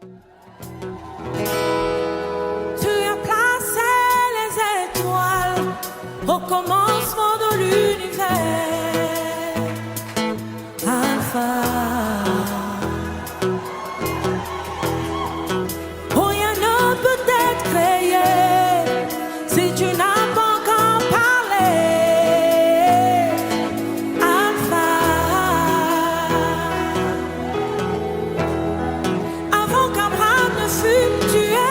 Tu as placé les étoiles au commencement de l'univers. Alpha. Rien ne peut être créé si tu n'as pas encore parlé. Alpha. Avant qu'Abraham ne fût tué.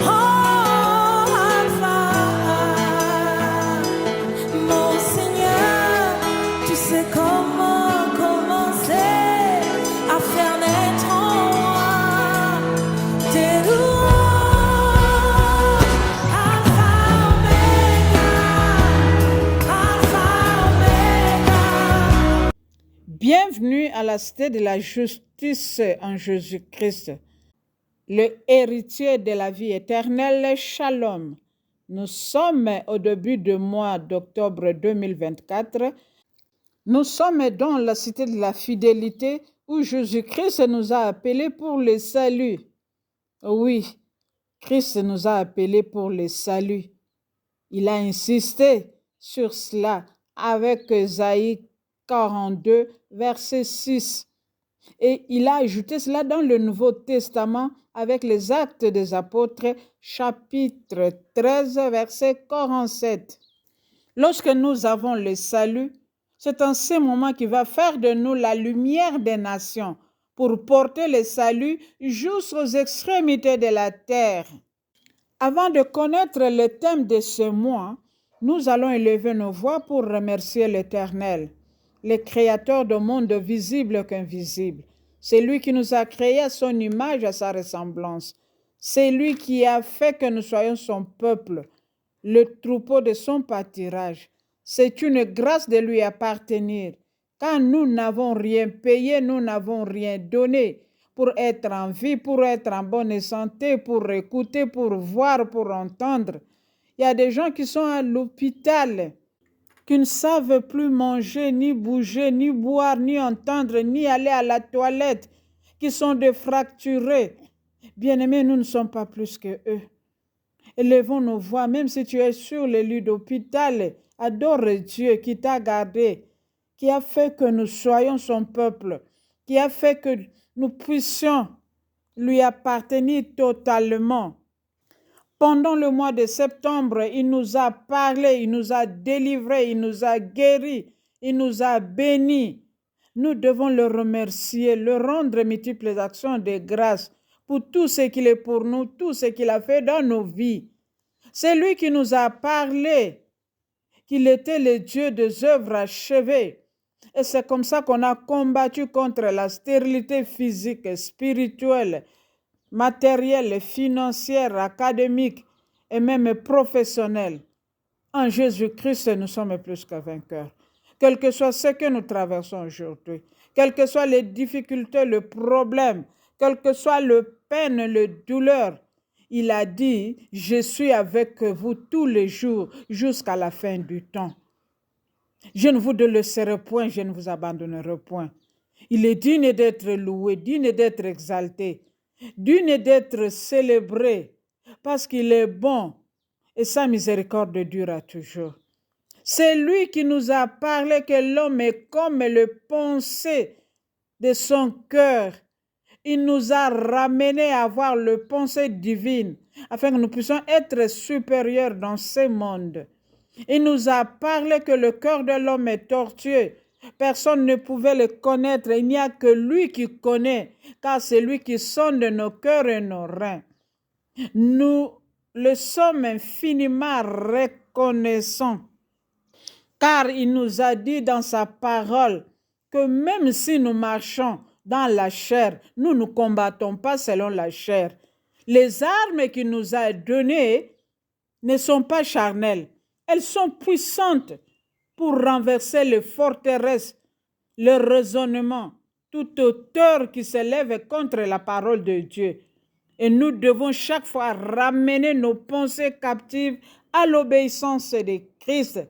Oh, Alpha. Mon Seigneur, tu sais comment commencer à faire naître en moi tes louanges. Alpha, Omega. Alpha, Omega. Bienvenue à la cité de la justice en Jésus-Christ, le héritier de la vie éternelle. Shalom. Nous sommes au début du mois d'octobre 2024. Nous sommes dans la cité de la fidélité où Jésus-Christ nous a appelés pour le salut. Oui, Christ nous a appelés pour le salut. Il a insisté sur cela avec Ésaïe 42, verset 6. Et il a ajouté cela dans le Nouveau Testament avec les Actes des Apôtres, chapitre 13, verset 47. Lorsque nous avons le salut, c'est en ce moment qu'il va faire de nous la lumière des nations pour porter le salut jusqu'aux extrémités de la terre. Avant de connaître le thème de ce mois, nous allons élever nos voix pour remercier l'Éternel, le Créateur du monde visible qu'invisible. C'est lui qui nous a créés à son image, à sa ressemblance. C'est lui qui a fait que nous soyons son peuple, le troupeau de son pâturage. C'est une grâce de lui appartenir, car nous n'avons rien payé, nous n'avons rien donné pour être en vie, pour être en bonne santé, pour écouter, pour voir, pour entendre. Il y a des gens qui sont à l'hôpital, qui ne savent plus manger, ni bouger, ni boire, ni entendre, ni aller à la toilette, qui sont défracturés. Bien-aimés, nous ne sommes pas plus que eux. Élevons nos voix, même si tu es sur le lit d'hôpital, adore Dieu qui t'a gardé, qui a fait que nous soyons son peuple, qui a fait que nous puissions lui appartenir totalement. Pendant le mois de septembre, il nous a parlé, il nous a délivrés, il nous a guéris, il nous a bénis. Nous devons le remercier, le rendre multiples actions de grâce pour tout ce qu'il est pour nous, tout ce qu'il a fait dans nos vies. C'est lui qui nous a parlé, qu'il était le Dieu des œuvres achevées. Et c'est comme ça qu'on a combattu contre la stérilité physique, spirituelle, matérielle, financière, académique et même professionnelle. En Jésus-Christ, nous sommes plus que vainqueurs. Quel que soit ce que nous traversons aujourd'hui, quelles que soient les difficultés, le problème, quelle que soit le peine, le douleur, il a dit, je suis avec vous tous les jours jusqu'à la fin du temps. Je ne vous délaisserai point, je ne vous abandonnerai point. Il est digne d'être loué, digne d'être exalté, digne d'être célébré, parce qu'il est bon et sa miséricorde durera toujours. C'est lui qui nous a parlé que l'homme est comme le pensée de son cœur. Il nous a ramenés à avoir le pensée divine, afin que nous puissions être supérieurs dans ce monde. Il nous a parlé que le cœur de l'homme est tortueux. Personne ne pouvait le connaître. Il n'y a que lui qui connaît, car c'est lui qui sonde nos cœurs et nos reins. Nous le sommes infiniment reconnaissants, car il nous a dit dans sa parole que même si nous marchons dans la chair, nous ne combattons pas selon la chair. Les armes qu'il nous a données ne sont pas charnelles. Elles sont puissantes pour renverser les forteresses, le raisonnement, toute hauteur qui s'élève contre la parole de Dieu. Et nous devons chaque fois ramener nos pensées captives à l'obéissance de Christ.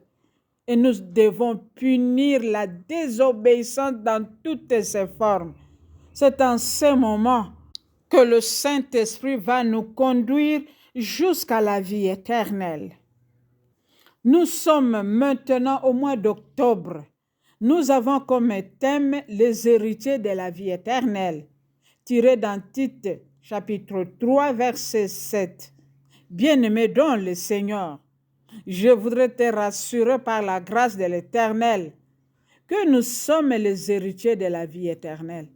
Et nous devons punir la désobéissance dans toutes ses formes. C'est en ce moment que le Saint-Esprit va nous conduire jusqu'à la vie éternelle. Nous sommes maintenant au mois d'octobre. Nous avons comme thème les héritiers de la vie éternelle, tiré dans Tite, chapitre 3, verset 7. Bien-aimé dans le Seigneur, je voudrais te rassurer par la grâce de l'Éternel que nous sommes les héritiers de la vie éternelle.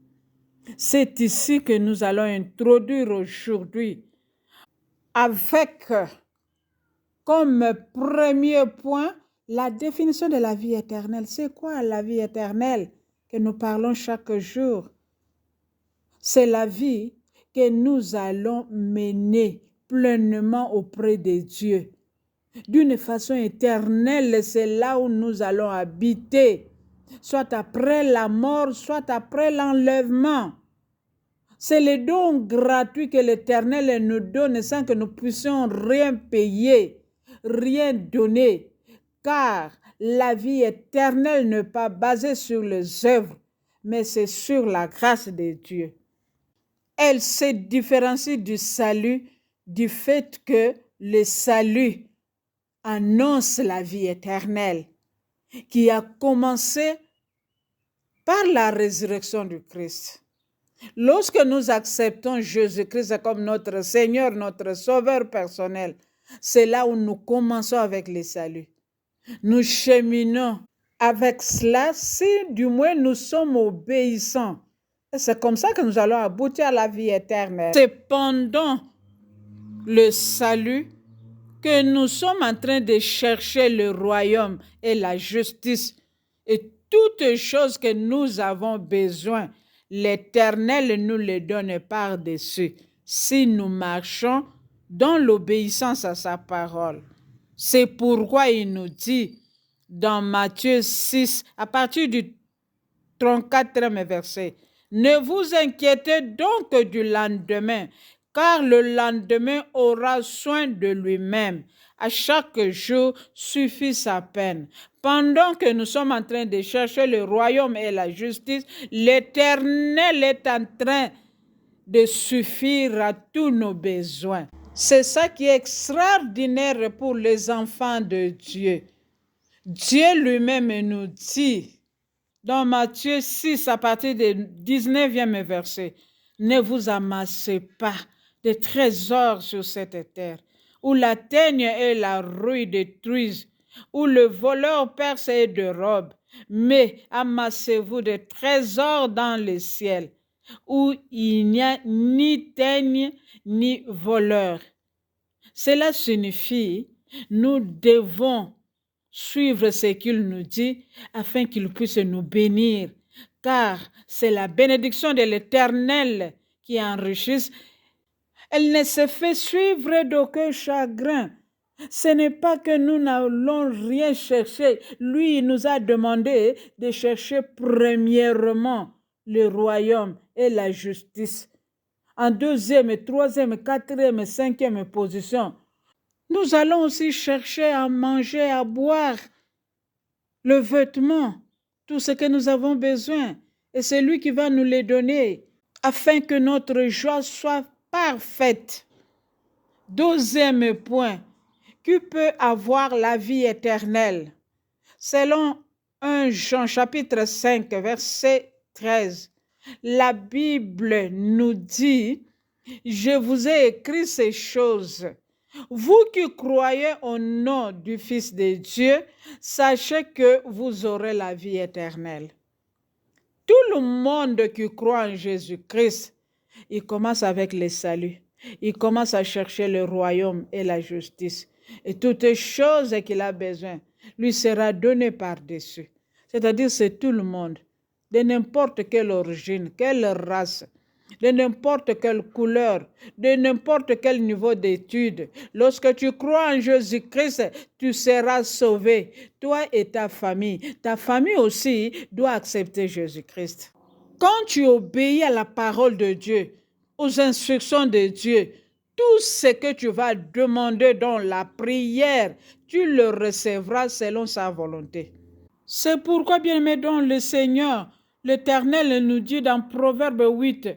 C'est ici que nous allons introduire aujourd'hui avec comme premier point la définition de la vie éternelle. C'est quoi la vie éternelle que nous parlons chaque jour? C'est la vie que nous allons mener pleinement auprès de Dieu. D'une façon éternelle, c'est là où nous allons habiter, soit après la mort, soit après l'enlèvement. C'est le don gratuit que l'Éternel nous donne sans que nous puissions rien payer, rien donner, car la vie éternelle n'est pas basée sur les œuvres, mais c'est sur la grâce de Dieu. Elle se différencie du salut du fait que le salut annonce la vie éternelle qui a commencé par la résurrection du Christ. Lorsque nous acceptons Jésus-Christ comme notre Seigneur, notre Sauveur personnel, c'est là où nous commençons avec le salut. Nous cheminons avec cela si du moins nous sommes obéissants. Et c'est comme ça que nous allons aboutir à la vie éternelle. C'est pendant le salut que nous sommes en train de chercher le royaume et la justice et toutes choses que nous avons besoin. L'Éternel nous les donne par-dessus si nous marchons dans l'obéissance à sa parole. C'est pourquoi il nous dit dans Matthieu 6, à partir du 34e verset, « Ne vous inquiétez donc du lendemain, car le lendemain aura soin de lui-même. À chaque jour suffit sa peine. » Pendant que nous sommes en train de chercher le royaume et la justice, l'Éternel est en train de suffire à tous nos besoins. C'est ça qui est extraordinaire pour les enfants de Dieu. Dieu lui-même nous dit dans Matthieu 6 à partir du 19e verset, « Ne vous amassez pas de trésors sur cette terre, où la teigne et la rouille détruisent, où le voleur perce et dérobe, mais amassez-vous des trésors dans le ciel, où il n'y a ni teigne ni voleur. » Cela signifie, nous devons suivre ce qu'il nous dit afin qu'il puisse nous bénir, car c'est la bénédiction de l'Éternel qui enrichit. Elle ne se fait suivre d'aucun chagrin. Ce n'est pas que nous n'allons rien chercher. Lui, il nous a demandé de chercher premièrement le royaume et la justice. En deuxième, troisième, quatrième, cinquième position, nous allons aussi chercher à manger, à boire, le vêtement, tout ce que nous avons besoin. Et c'est lui qui va nous les donner afin que notre joie soit parfaite. Deuxième point, qui peut avoir la vie éternelle? Selon 1 Jean chapitre 5, verset 13, la Bible nous dit, « Je vous ai écrit ces choses. Vous qui croyez au nom du Fils de Dieu, sachez que vous aurez la vie éternelle. » Tout le monde qui croit en Jésus-Christ, il commence avec le salut. Il commence à chercher le royaume et la justice. Et toutes choses qu'il a besoin lui sera donné par-dessus. C'est-à-dire c'est tout le monde, de n'importe quelle origine, quelle race, de n'importe quelle couleur, de n'importe quel niveau d'études. Lorsque tu crois en Jésus-Christ, tu seras sauvé, toi et ta famille. Ta famille aussi doit accepter Jésus-Christ. Quand tu obéis à la parole de Dieu, aux instructions de Dieu, tout ce que tu vas demander dans la prière, tu le recevras selon sa volonté. C'est pourquoi, bien-aimés dans le Seigneur, l'Éternel nous dit dans Proverbe 8,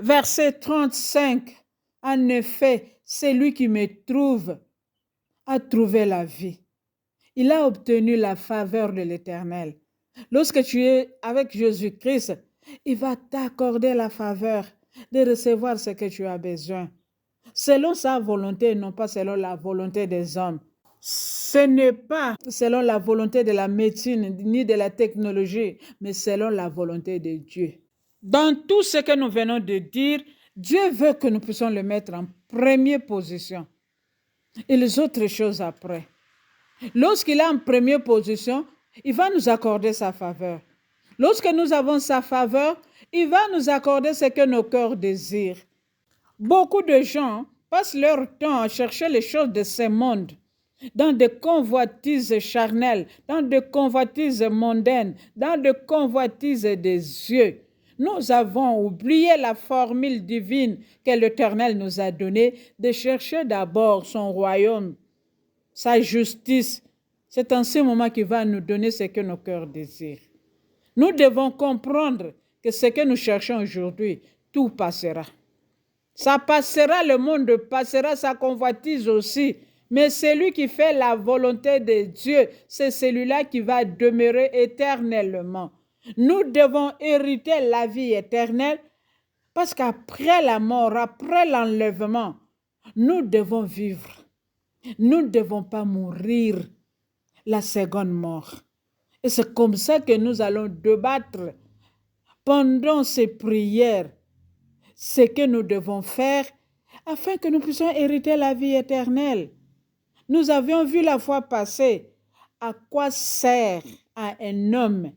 Verset 35. En effet, celui qui me trouve a trouvé la vie. Il a obtenu la faveur de l'Éternel. Lorsque tu es avec Jésus-Christ, il va t'accorder la faveur de recevoir ce que tu as besoin, selon sa volonté, non pas selon la volonté des hommes. Ce n'est pas selon la volonté de la médecine ni de la technologie, mais selon la volonté de Dieu. Dans tout ce que nous venons de dire, Dieu veut que nous puissions le mettre en première position et les autres choses après. Lorsqu'il est en première position, il va nous accorder sa faveur. Lorsque nous avons sa faveur, il va nous accorder ce que nos cœurs désirent. Beaucoup de gens passent leur temps à chercher les choses de ce monde, dans des convoitises charnelles, dans des convoitises mondaines, dans des convoitises des yeux. Nous avons oublié la formule divine que l'Éternel nous a donnée de chercher d'abord son royaume, sa justice. C'est en ce moment qu'il va nous donner ce que nos cœurs désirent. Nous devons comprendre que ce que nous cherchons aujourd'hui, tout passera. Ça passera, le monde passera, sa convoitise aussi. Mais celui qui fait la volonté de Dieu, c'est celui-là qui va demeurer éternellement. Nous devons hériter la vie éternelle parce qu'après la mort, après l'enlèvement, nous devons vivre. Nous ne devons pas mourir la seconde mort. Et c'est comme ça que nous allons débattre pendant ces prières ce que nous devons faire afin que nous puissions hériter la vie éternelle. Nous avions vu la fois passée à quoi sert à un homme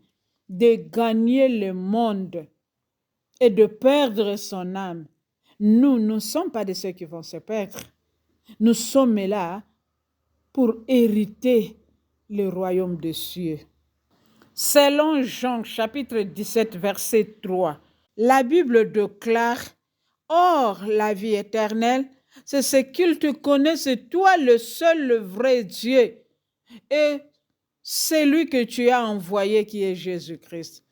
de gagner le monde et de perdre son âme. Nous ne sommes pas de ceux qui vont se perdre. Nous sommes là pour hériter le royaume des cieux. Selon Jean chapitre 17 verset 3, la Bible déclare: Or, la vie éternelle, c'est ce qu'il te connaisse, toi le seul, le vrai Dieu, et celui que tu as envoyé qui est Jésus-Christ.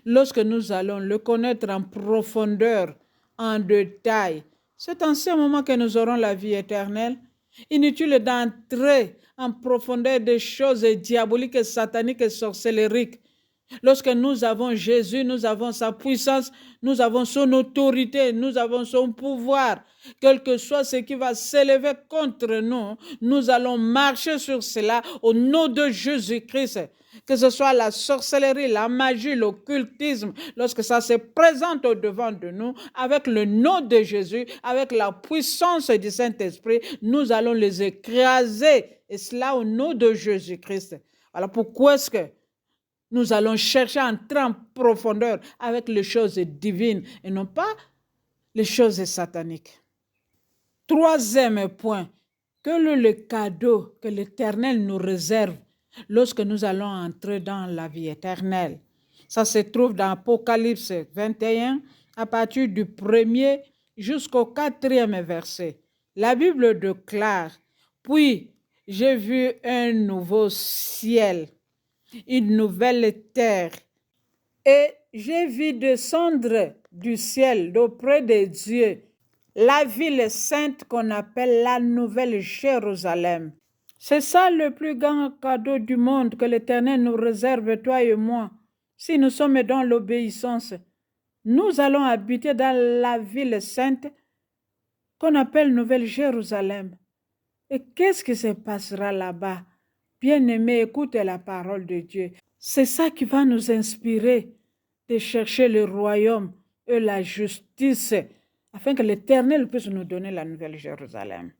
Lorsque nous allons le connaître en profondeur, en détail, c'est en ce moment que nous aurons la vie éternelle. Inutile d'entrer en profondeur des choses diaboliques, sataniques et sorcelleriques. Lorsque nous avons Jésus, nous avons sa puissance, nous avons son autorité, nous avons son pouvoir. Quel que soit ce qui va s'élever contre nous, nous allons marcher sur cela au nom de Jésus-Christ. Que ce soit la sorcellerie, la magie, l'occultisme, lorsque ça se présente au-devant de nous, avec le nom de Jésus, avec la puissance du Saint-Esprit, nous allons les écraser. Et cela au nom de Jésus-Christ. Voilà pourquoi est-ce que nous allons chercher à entrer en profondeur avec les choses divines et non pas les choses sataniques. Troisième point, quel est le cadeau que l'Éternel nous réserve lorsque nous allons entrer dans la vie éternelle? Ça se trouve dans Apocalypse 21, à partir du 1er jusqu'au 4e verset. La Bible déclare: Puis j'ai vu un nouveau ciel, une nouvelle terre, et j'ai vu descendre du ciel d'auprès de Dieu la ville sainte qu'on appelle la Nouvelle Jérusalem. C'est ça le plus grand cadeau du monde que l'Éternel nous réserve, toi et moi. Si nous sommes dans l'obéissance, nous allons habiter dans la ville sainte qu'on appelle Nouvelle Jérusalem. Et qu'est-ce qui se passera là-bas? Bien-aimé, écoute la parole de Dieu. C'est ça qui va nous inspirer de chercher le royaume et la justice, afin que l'Éternel puisse nous donner la Nouvelle Jérusalem,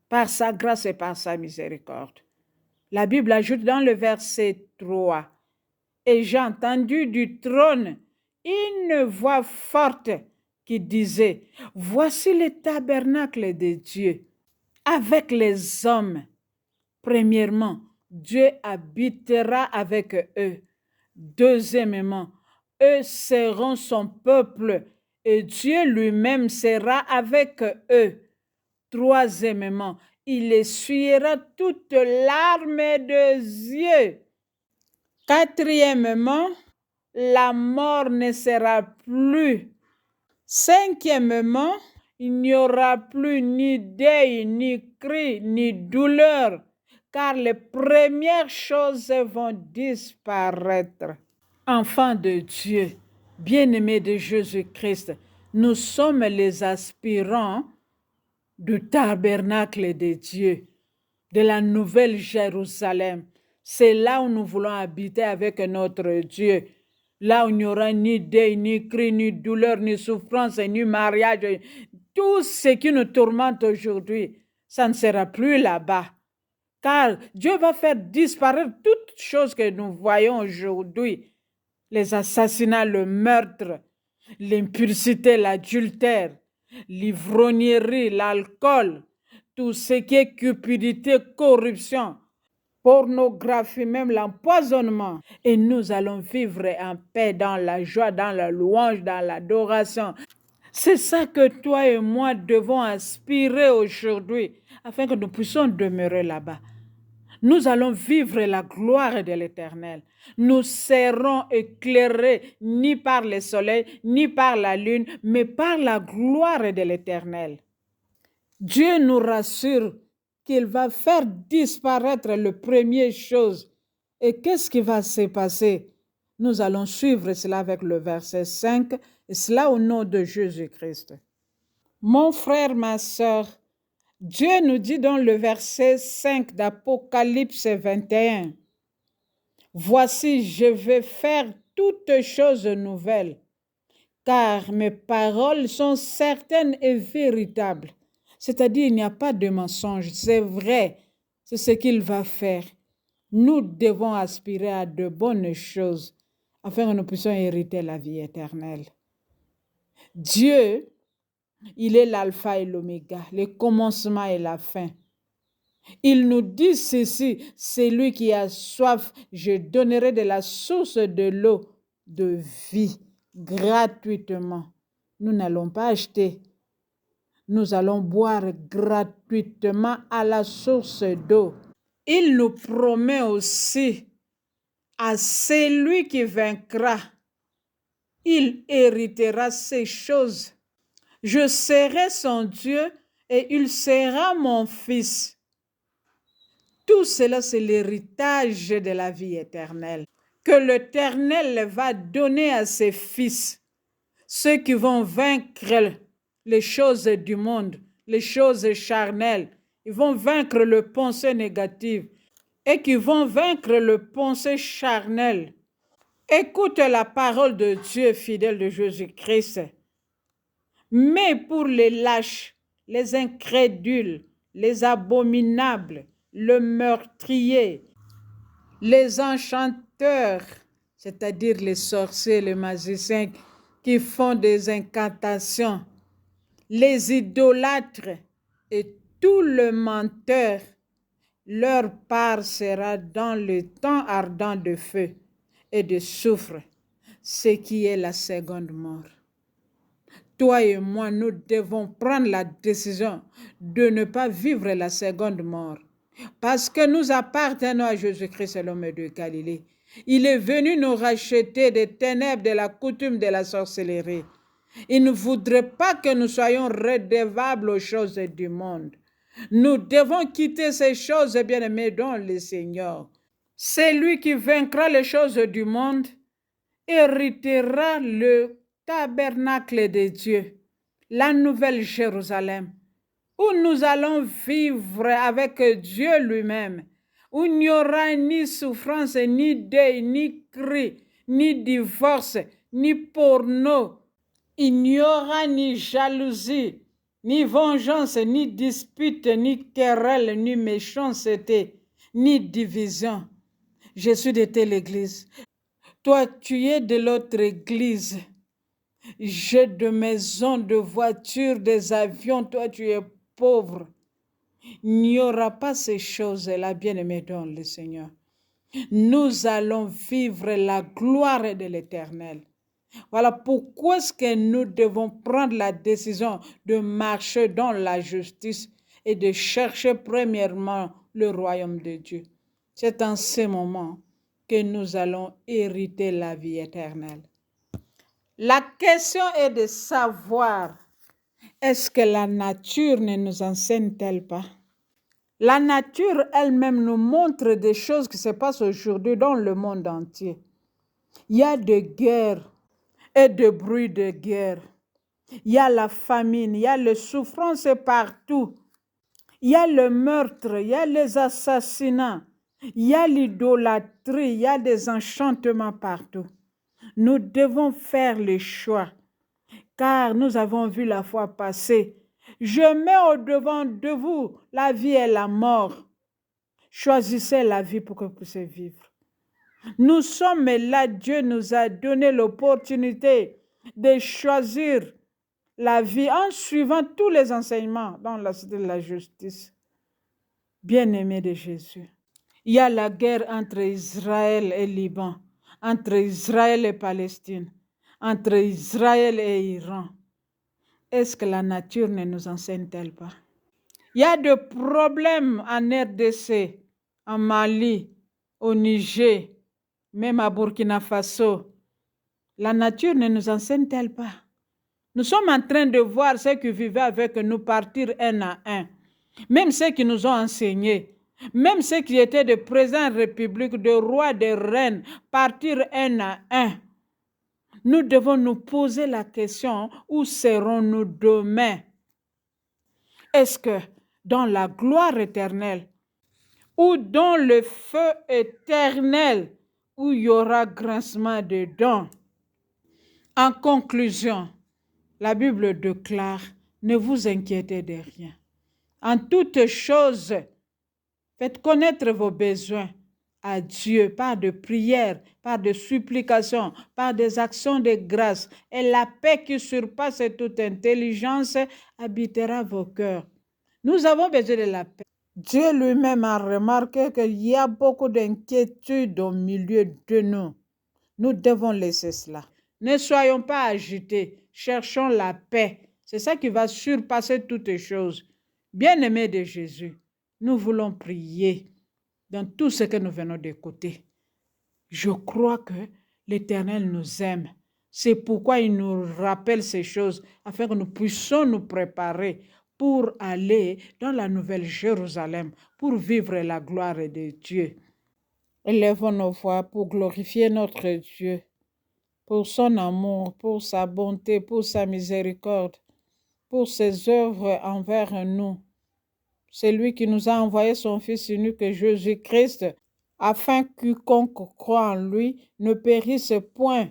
par sa grâce et par sa miséricorde. La Bible ajoute dans le verset 3, « Et j'ai entendu du trône une voix forte qui disait, « Voici le tabernacle de Dieu avec les hommes. Premièrement, Dieu habitera avec eux. Deuxièmement, eux seront son peuple et Dieu lui-même sera avec eux. Troisièmement, il essuiera toutes larmes des yeux. Quatrièmement, la mort ne sera plus. Cinquièmement, il n'y aura plus ni deuil, ni cri, ni douleur, car les premières choses vont disparaître. Enfants de Dieu, bien-aimés de Jésus-Christ, nous sommes les aspirants du tabernacle de Dieu, de la nouvelle Jérusalem. C'est là où nous voulons habiter avec notre Dieu. Là où il n'y aura ni deuil, ni cri, ni douleur, ni souffrance, ni mariage. Tout ce qui nous tourmente aujourd'hui, ça ne sera plus là-bas. Car Dieu va faire disparaître toutes choses que nous voyons aujourd'hui. Les assassinats, le meurtre, l'impudicité, l'adultère, l'ivrognerie, l'alcool, tout ce qui est cupidité, corruption, pornographie, même l'empoisonnement. Et nous allons vivre en paix, dans la joie, dans la louange, dans l'adoration. C'est ça que toi et moi devons aspirer aujourd'hui, afin que nous puissions demeurer là-bas. Nous allons vivre la gloire de l'Éternel. Nous serons éclairés ni par le soleil, ni par la lune, mais par la gloire de l'Éternel. Dieu nous rassure qu'il va faire disparaître les premières choses. Et qu'est-ce qui va se passer? Nous allons suivre cela avec le verset 5, et cela au nom de Jésus-Christ. Mon frère, ma sœur, Dieu nous dit dans le verset 5 d'Apocalypse 21, « Voici, je vais faire toutes choses nouvelles, car mes paroles sont certaines et véritables. » C'est-à-dire, il n'y a pas de mensonge, c'est vrai, c'est ce qu'il va faire. Nous devons aspirer à de bonnes choses afin que nous puissions hériter la vie éternelle. Dieu, il est l'alpha et l'oméga, le commencement et la fin. Il nous dit ceci, c'est lui qui a soif, je donnerai de la source de l'eau de vie gratuitement. Nous n'allons pas acheter. Nous allons boire gratuitement à la source d'eau. Il nous promet aussi à celui qui vaincra, il héritera ces choses. Je serai son Dieu et il sera mon fils. Tout cela, c'est l'héritage de la vie éternelle que l'Éternel va donner à ses fils, ceux qui vont vaincre les choses du monde, les choses charnelles. Ils vont vaincre le pensée négative et qui vont vaincre le pensée charnel. Écoute la parole de Dieu fidèle de Jésus-Christ. Mais pour les lâches, les incrédules, les abominables, le meurtrier, les enchanteurs, c'est-à-dire les sorciers, les magiciens qui font des incantations, les idolâtres et tout le menteur, leur part sera dans le temps ardent de feu et de soufre, ce qui est la seconde mort. Toi et moi, nous devons prendre la décision de ne pas vivre la seconde mort. Parce que nous appartenons à Jésus-Christ, l'homme de Galilée. Il est venu nous racheter des ténèbres, de la coutume de la sorcellerie. Il ne voudrait pas que nous soyons redevables aux choses du monde. Nous devons quitter ces choses, bien-aimés, dans le Seigneur. C'est lui qui vaincra les choses du monde, héritera le tabernacle de Dieu, la nouvelle Jérusalem, où nous allons vivre avec Dieu lui-même, où il n'y aura ni souffrance, ni deuil, ni cri, ni divorce, ni porno. Il n'y aura ni jalousie, ni vengeance, ni dispute, ni querelle, ni méchanceté, ni division. Je suis de telle église. Toi, tu es de l'autre église. J'ai de maisons, de voitures, des avions. Toi, tu es pauvre. Il n'y aura pas ces choses-là, bien-aimés dans le Seigneur. Nous allons vivre la gloire de l'Éternel. Voilà pourquoi est-ce que nous devons prendre la décision de marcher dans la justice et de chercher premièrement le royaume de Dieu. C'est en ce moment que nous allons hériter la vie éternelle. La question est de savoir, est-ce que la nature ne nous enseigne-t-elle pas? La nature elle-même nous montre des choses qui se passent aujourd'hui dans le monde entier. Il y a des guerres et des bruits de guerre. Il y a la famine, il y a les souffrances partout. Il y a le meurtre, il y a les assassinats, il y a l'idolâtrie, il y a des enchantements partout. Nous devons faire le choix, car nous avons vu la fois passée. Je mets au-devant de vous la vie et la mort. Choisissez la vie pour que vous puissiez vivre. Nous sommes là, Dieu nous a donné l'opportunité de choisir la vie en suivant tous les enseignements dans la cité de la justice. Bien-aimé de Jésus, il y a la guerre entre Israël et Liban, entre Israël et Palestine, entre Israël et Iran. Est-ce que la nature ne nous enseigne-t-elle pas? Il y a des problèmes en RDC, en Mali, au Niger, même à Burkina Faso. La nature ne nous enseigne-t-elle pas? Nous sommes en train de voir ceux qui vivaient avec nous partir un à un. Même ceux qui nous ont enseignés, même ceux qui étaient des présidents de la République, des rois, des reines, partir un à un. Nous devons nous poser la question, où serons-nous demain? Est-ce que dans la gloire éternelle ou dans le feu éternel où il y aura grincement de dents? En conclusion, la Bible déclare, ne vous inquiétez de rien. En toutes choses, faites connaître vos besoins à Dieu par de prières, par de supplications, par des actions de grâce. Et la paix qui surpasse toute intelligence habitera vos cœurs. Nous avons besoin de la paix. Dieu lui-même a remarqué qu'il y a beaucoup d'inquiétudes au milieu de nous. Nous devons laisser cela. Ne soyons pas agités. Cherchons la paix. C'est ça qui va surpasser toutes choses. Bien-aimés de Jésus, nous voulons prier dans tout ce que nous venons d'écouter. Je crois que l'Éternel nous aime. C'est pourquoi il nous rappelle ces choses afin que nous puissions nous préparer pour aller dans la nouvelle Jérusalem, pour vivre la gloire de Dieu. Élevons nos voix pour glorifier notre Dieu, pour son amour, pour sa bonté, pour sa miséricorde, pour ses œuvres envers nous. C'est lui qui nous a envoyé son Fils unique Jésus-Christ, afin que quiconque croit en lui ne périsse point,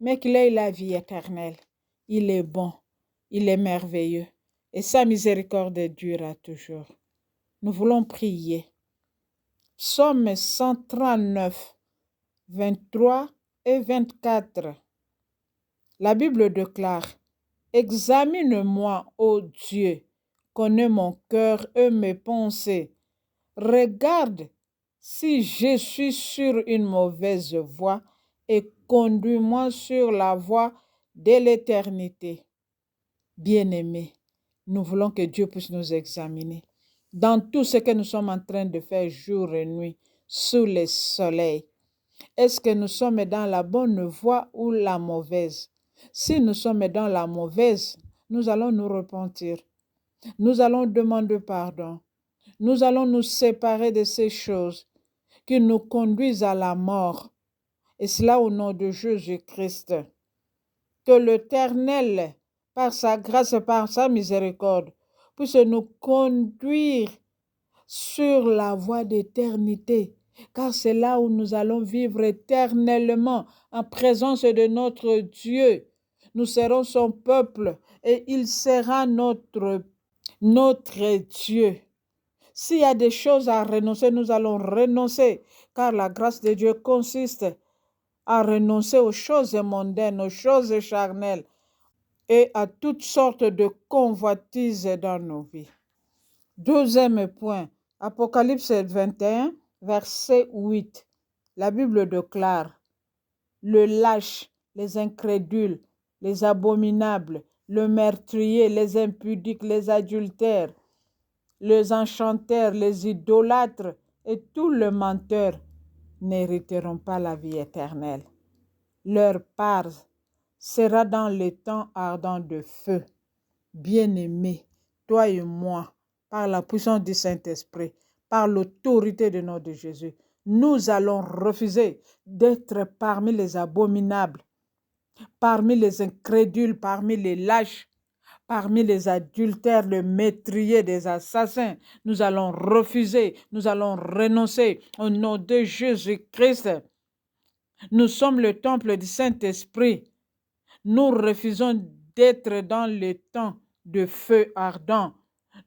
mais qu'il ait la vie éternelle. Il est bon, il est merveilleux, et sa miséricorde durera toujours. Nous voulons prier. Psaume 139, 23 et 24. La Bible déclare, « Examine-moi, ô Dieu, connais mon cœur et mes pensées. Regarde si je suis sur une mauvaise voie et conduis-moi sur la voie de l'éternité. » Bien-aimés, nous voulons que Dieu puisse nous examiner dans tout ce que nous sommes en train de faire jour et nuit, sous le soleil. Est-ce que nous sommes dans la bonne voie ou la mauvaise? Si nous sommes dans la mauvaise, nous allons nous repentir. Nous allons demander pardon. Nous allons nous séparer de ces choses qui nous conduisent à la mort. Et cela au nom de Jésus-Christ. Que l'Éternel, par sa grâce et par sa miséricorde, puisse nous conduire sur la voie d'éternité, car c'est là où nous allons vivre éternellement en présence de notre Dieu. Nous serons son peuple et il sera notre Dieu. S'il y a des choses à renoncer, nous allons renoncer, car la grâce de Dieu consiste à renoncer aux choses mondaines, aux choses charnelles et à toutes sortes de convoitises dans nos vies. Deuxième point, Apocalypse 21, verset 8. La Bible déclare, « Le lâche, les incrédules, les abominables, le meurtrier, les impudiques, les adultères, les enchanteurs, les idolâtres et tous les menteurs n'hériteront pas la vie éternelle. Leur part sera dans les temps ardents de feu. Bien-aimés, toi et moi, par la puissance du Saint-Esprit, par l'autorité du nom de Jésus, nous allons refuser d'être parmi les abominables, parmi les incrédules, parmi les lâches, parmi les adultères, les meurtriers, des assassins. Nous allons refuser, nous allons renoncer au nom de Jésus-Christ. Nous sommes le temple du Saint-Esprit. Nous refusons d'être dans le temps de feu ardent.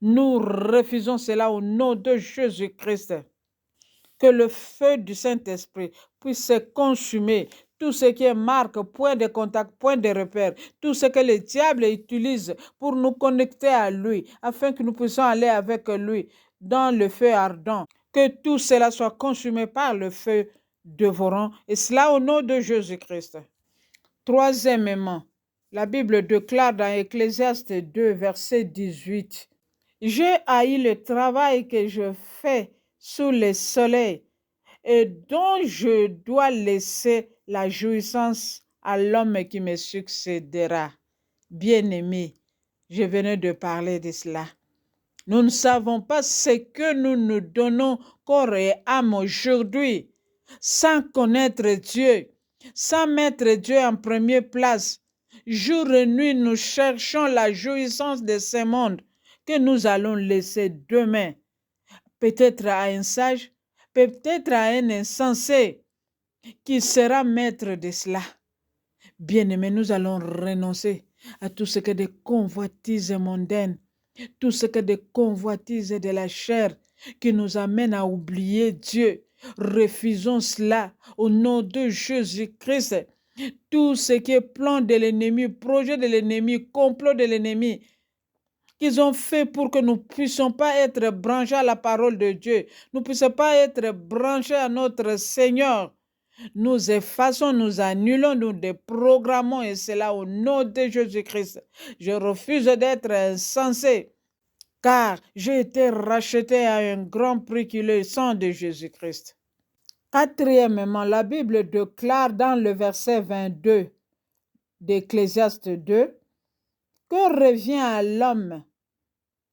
Nous refusons cela au nom de Jésus-Christ. Que le feu du Saint-Esprit puisse se consumer. Tout ce qui est marque, point de contact, point de repère, tout ce que le diable utilise pour nous connecter à lui, afin que nous puissions aller avec lui dans le feu ardent. Que tout cela soit consumé par le feu dévorant, et cela au nom de Jésus-Christ. Troisièmement, la Bible déclare dans Ecclésiaste 2, verset 18, « J'ai haï le travail que je fais sous le soleil et dont je dois laisser la jouissance à l'homme qui me succédera. » Bien-aimés, je venais de parler de cela. Nous ne savons pas ce que nous nous donnons corps et âme aujourd'hui sans connaître Dieu, sans mettre Dieu en première place. Jour et nuit, nous cherchons la jouissance de ce monde que nous allons laisser demain. Peut-être à un sage, peut-être à un insensé qui sera maître de cela. Bien-aimés, nous allons renoncer à tout ce que des convoitises mondaines, tout ce que des convoitises de la chair qui nous amènent à oublier Dieu. Refusons cela au nom de Jésus-Christ. Tout ce qui est plan de l'ennemi, projet de l'ennemi, complot de l'ennemi, qu'ils ont fait pour que nous ne puissions pas être branchés à la parole de Dieu, nous ne puissions pas être branchés à notre Seigneur. Nous effaçons, nous annulons, nous déprogrammons, et cela au nom de Jésus-Christ. Je refuse d'être insensé, car j'ai été racheté à un grand prix qui est le sang de Jésus-Christ. Quatrièmement, la Bible déclare dans le verset 22 d'Ecclésiaste 2 que revient à l'homme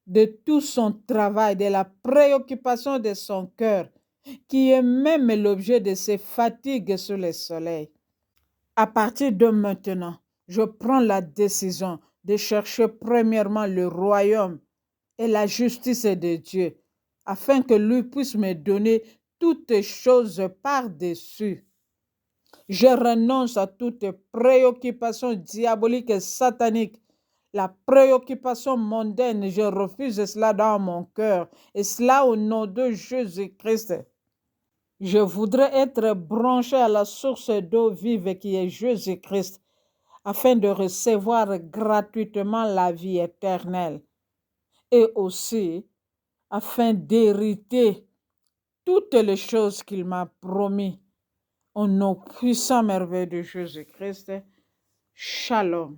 de tout son travail, de la préoccupation de son cœur, qui est même l'objet de ses fatigues sous le soleil. À partir de maintenant, je prends la décision de chercher premièrement le royaume et la justice de Dieu, afin que lui puisse me donner toutes choses par-dessus. Je renonce à toute préoccupation diabolique et satanique, la préoccupation mondaine. Je refuse cela dans mon cœur, et cela au nom de Jésus-Christ. Je voudrais être branché à la source d'eau vive qui est Jésus-Christ, afin de recevoir gratuitement la vie éternelle, et aussi afin d'hériter toutes les choses qu'il m'a promis. Au nom puissant merveilleux de Jésus-Christ, Shalom.